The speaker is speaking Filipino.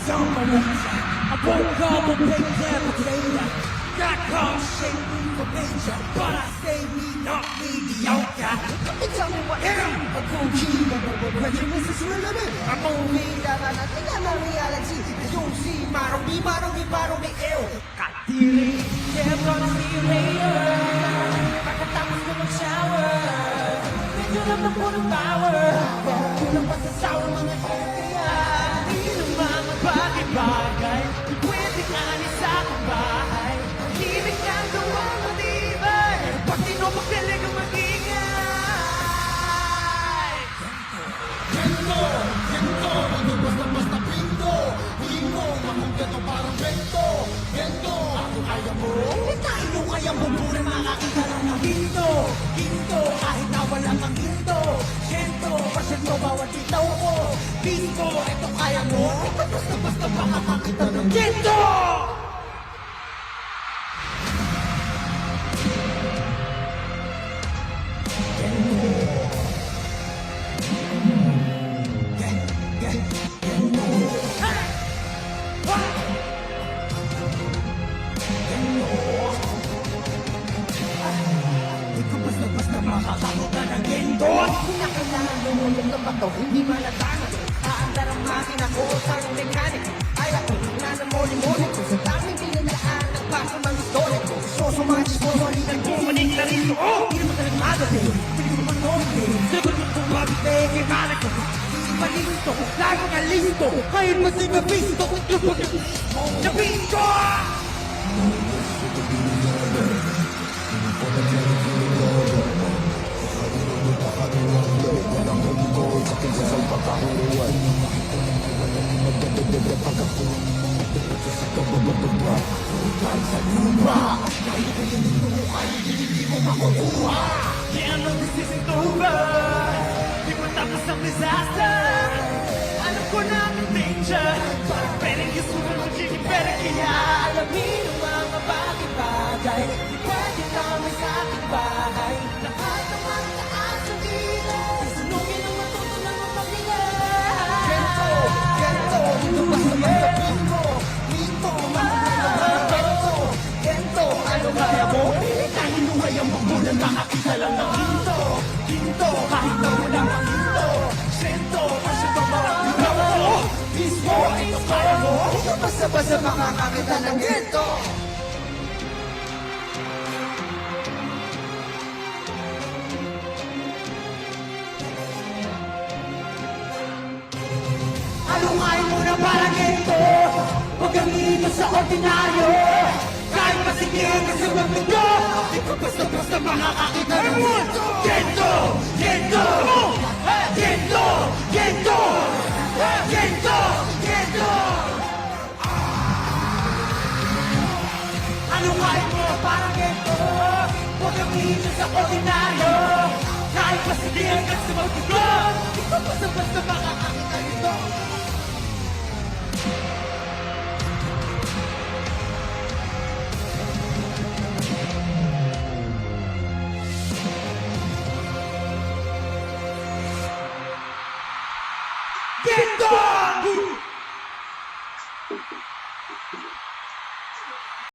on my knees. I woke up on page potato. Got caught shaking for major, but I say me not mediocre. Tell me what I'm gon' keep prejudice is relevant. I'm only that I'm a reality. You see, model me, ew. Katiri, yeah, gonna see you later. Pagkatapos ko mag-shower, medyo lang na po ng power. Pero kulang pa sa sour mga kaya. Di ng mga bagay-bagay, pwede ka ni sa aking bahay. Ibig kang gawang matibay, pag tinupagdalig ang magingay. Gento, ano basta pinto. Huli mo, mamunggat o parang bento. Gento, ako kaya mo. Hindi tayo kayang bumbunan, makakita lang ng ginto. Ginto, kahit na walang ang ginto. Gento, pasyento, bawat itaw ko. Ginto, ito kaya mo. Basta makakakita ng ginto. Basta makakakuha ng ginto. Kinakailangan lumulog ng bato, hindi malatangan. Aandar ang makina ko sa mekanik. Ay ako na ng moli-moli ko. Sa daming pinilaan ng paso ng historic ko. Soso mga chismoso, halikan ko, manig na rito. Hindi naman talagang magaling. Sige mo manong, sagot mo kung mabitay kay manik ko. Hindi malinto, lagi ka linto. Kahit masigabinto, nabinto! Yeah, no, this isn't over. Di mo tapos ang disaster. Alam ko na ang danger. Parang pwedeng isunan mo, Jimmy, pwede kaya alamin ang mga bagay-bagay. Di pwede kami sa ating bahay. Lahat ng mga taas ang ilay. Sunugin ang matutunan mo mag-ilay. Gento, ito basta pinto. Pinto, mamunggat bento. Gento, ano kaya mo? Kahit luhay ang bumbunan, makakita lang ng ginto. Ginto, kahit na walang ang ginto. Sento, pasyento, bawat itaw ko. Mismo, ito kaya mo. Basta makakakita ng gento. Alungayin mo na parang ginto. Huwag kang iito sa ordinaryo. Kahit masigil ka sa magmundo, di ko basta-basta makakakita ng ginto. Ginto! Ginto! Ginto! Ginto! Ginto! Ginto! Alungayin mo na parang ginto. Huwag kang iito sa ordinaryo. Kahit masigil ka sa magmundo, di ko basta-basta makakakita ng ginto. Ginto!